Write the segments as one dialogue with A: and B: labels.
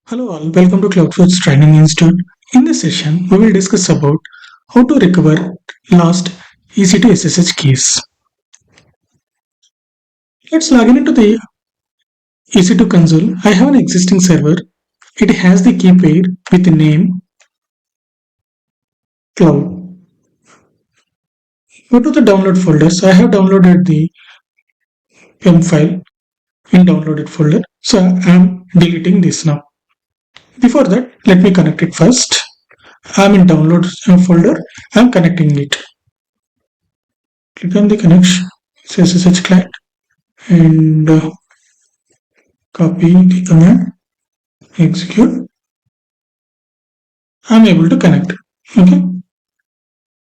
A: Hello all, welcome to CloudForge Training Institute. In this session, we will discuss about how to recover lost EC2 SSH keys. Let's log in into the EC2 console. I have an existing server. It has the key pair with the name Cloud. Go to the download folder. So I have downloaded the PEM file in downloaded folder. So I am deleting this now. Before that, let me connect it first. I am in download folder. I am connecting it. Click on the connection. SSH client and copy the command, execute. I'm able to connect. Okay.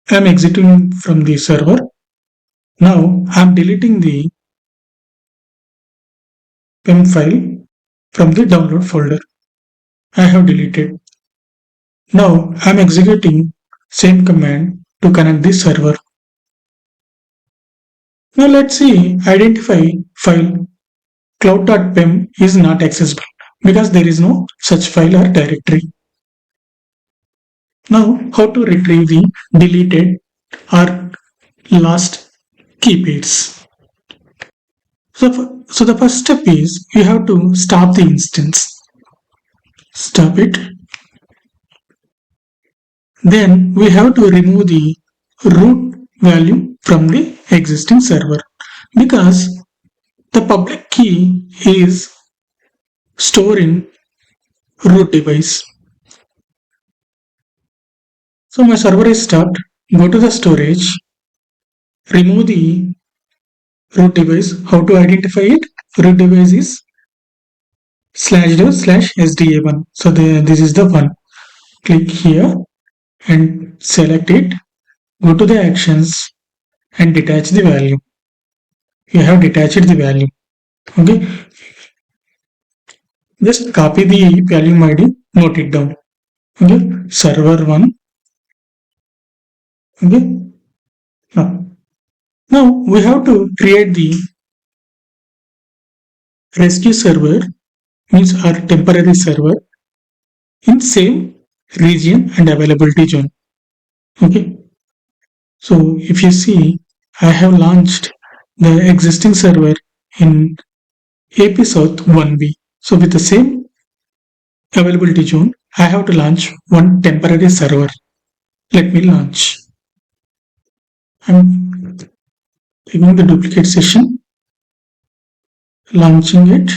A: I'm exiting from the server. Now I'm deleting the PEM file from the download folder. I have deleted. Now I'm executing same command to connect the server. Now let's see, identify file cloud.pem is not accessible because there is no such file or directory. Now how to retrieve the deleted or lost key pairs. So the first step is you have to stop the instance. Stop it. Then we have to remove the root value from the existing server because the public key is stored in root device. So my server is stopped. Go to the storage. Remove the root device. How to identify it? Root device is /dev/sda1. So this is the one. Click here and select it. Go to the actions and detach the value. You have detached the value. Okay. Just copy the value ID. Note it down. Okay. Server 1. Okay. Now we have to create the rescue server, means our temporary server in same region and availability zone. Okay. So if you see, I have launched the existing server in AP South 1B. So with the same availability zone, I have to launch one temporary server. Let me launch. I'm taking the duplicate session, launching it.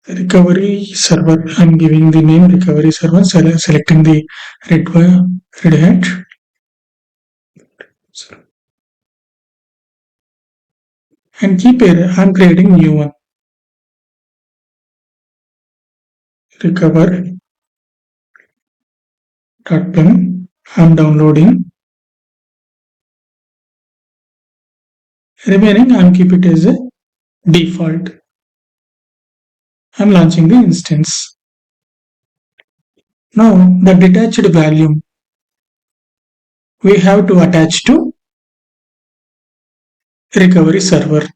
A: Recovery server. I'm giving the name recovery server, selecting the Red Hat. And key pair, I'm creating new one. Recover.pem. I'm downloading. Remaining, I'm keep it as a default. I'm launching the instance. Now the detached value we have to attach to recovery server.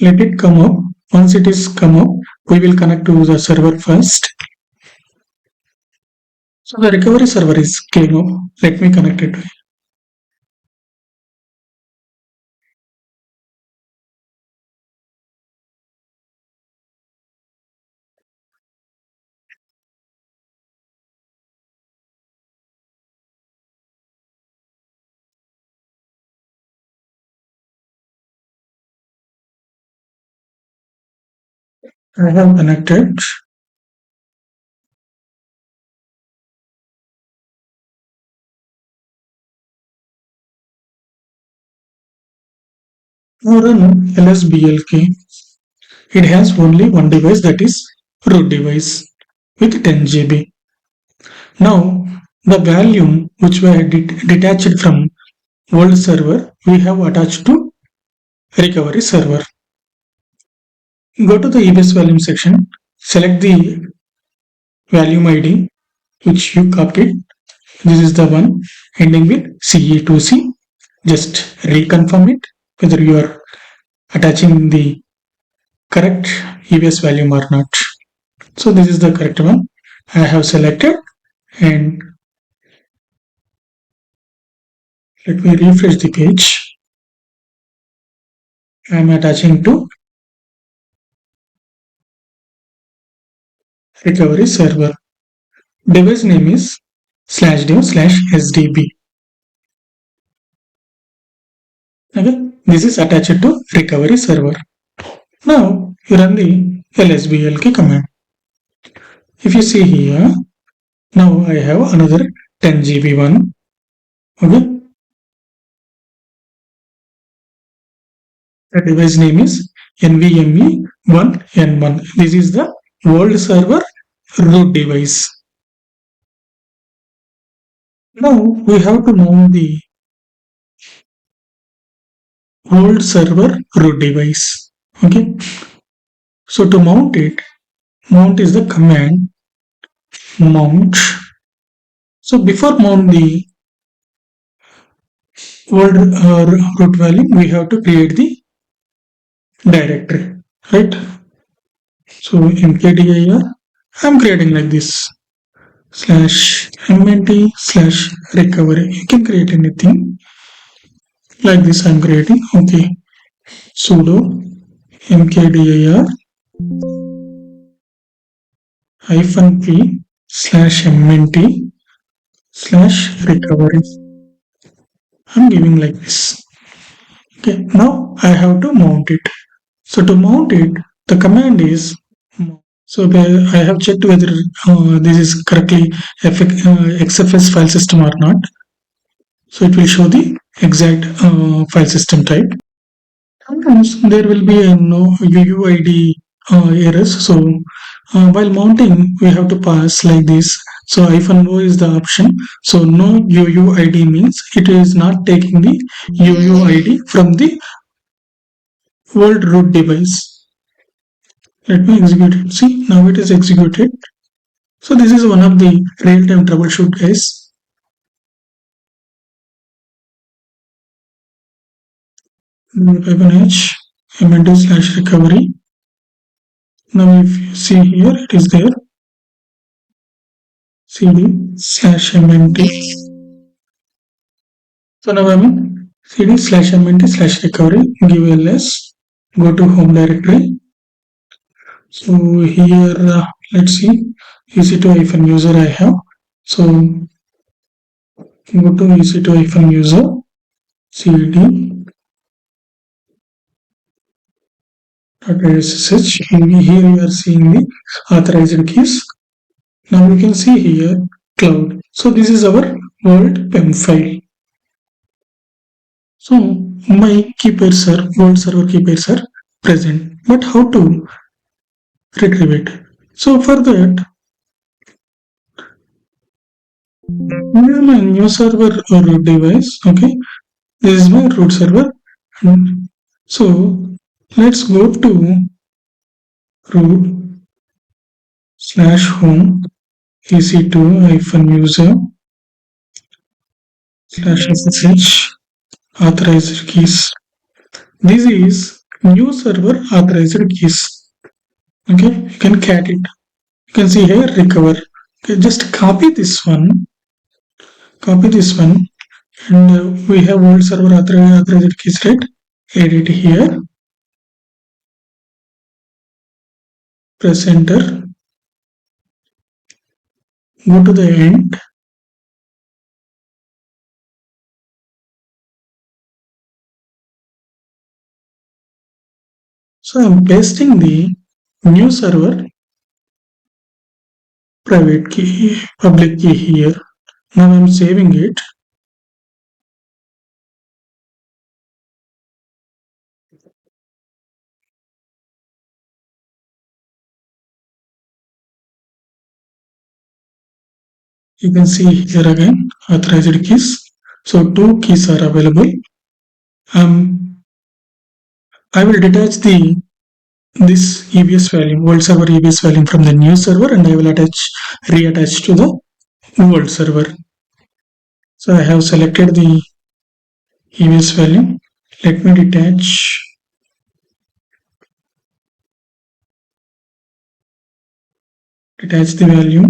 A: Let it come up. Once it is come up, we will connect to the server first. So the recovery server is came up. Let me connect it. I have connected. Now run lsblk. It has only one device, that is root device with 10 GB. Now the value which we had detached from old server we have attached to recovery server. Go to the EBS volume section, select the volume ID which you copied. This is the one ending with CE2C. Just reconfirm it whether you are attaching the correct EBS value or not. So this is the correct one. I have selected, and let me refresh the page. I am attaching to recovery server. Device name is /dev/sdb. Okay, this is attached to recovery server. Now you run the lsblk command. If you see here, now I have another 10 GB one. Okay, the device name is NVMe1N1. This is the world server root device. Now we have to mount the world server root device. Okay, so to mount it, mount is the command mount. So before mount the world root value, we have to create the directory, right? So mkdir, I'm creating like this /mnt/recovery. You can create anything like this. I'm creating. Okay, sudo mkdir -p/mnt/recovery. I'm giving like this. Okay, now I have to mount it. So to mount it, the command is mount. So I have checked whether this is correctly XFS file system or not. So it will show the exact file system type. Sometimes there will be a no UUID errors. So while mounting, we have to pass like this. So -o is the option. So no UUID means it is not taking the UUID from the world root device. Let me execute it. See, now it is executed. So this is one of the real-time troubleshoot guys. -h mnt/recovery. Now if you see here, it is there. cd/mnt. So now I'm in cd/mnt/recovery. Give ls. Go to home directory. So here, let's see, EC2-user I have. So go to EC2-user, cd .ssh. Here you are seeing the authorized keys. Now you can see here cloud. So this is our world PEM file. So my key pairs are world server key pairs are present, but how to retrieve it? So for that, this is my new server or root device. Okay, this is my root server. So let's go to root/home EC2-user/ssh authorized keys. This is new server authorized keys. Okay, you can cat it. You can see here recover. Okay, just copy this one, and we have old server authorized keys, right? Edit here, press enter, go to the end. So I'm pasting the new server private key, public key here. Now I'm saving it. You can see here again authorized keys. So two keys are available. I will detach this EBS value, world server EBS value from the new server, and I will reattach to the world server. So I have selected the EBS value. Let me detach detach the value.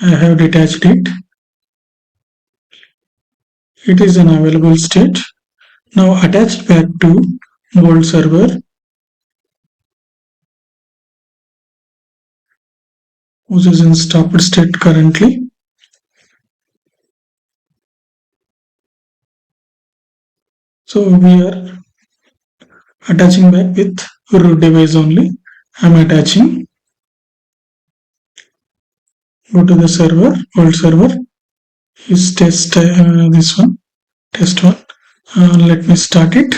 A: I have detached it. It is an available state. Now attached back to Vault server, which is in stopped state currently. So we are attaching back with root device only. I'm attaching. Go to the server, Vault server. Is test this one, test one. Let me start it.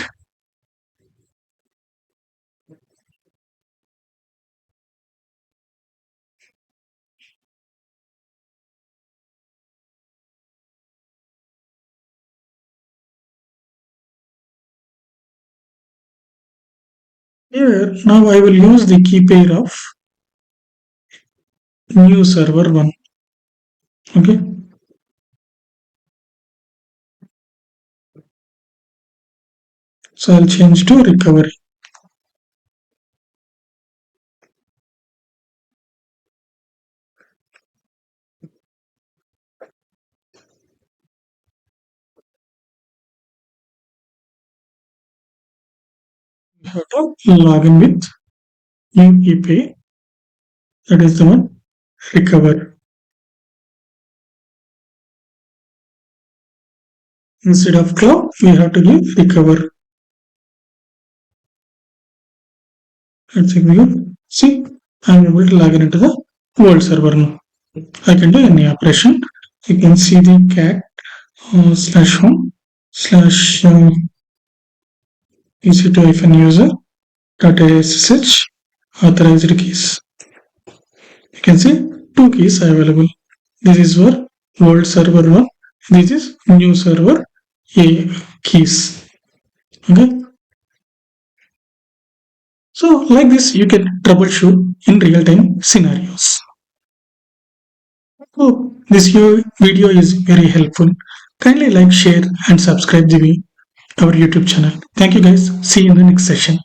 A: Here now I will use the key pair of new server 1. Okay. So I'll change to recovery. We have to log in with new key pair. That is the one, recover. Instead of cloud, we have to give recover. Let's execute. See, I'm able to log in into the Vault server now. I can do any operation. You can see the cat slash home slash EC2 user .ssh authorized keys. You can see 2 keys are available. This is for Vault server 1. This is new server A keys. Okay. So like this, you can troubleshoot in real-time scenarios. So this video is very helpful. Kindly like, share and subscribe our YouTube channel. Thank you guys. See you in the next session.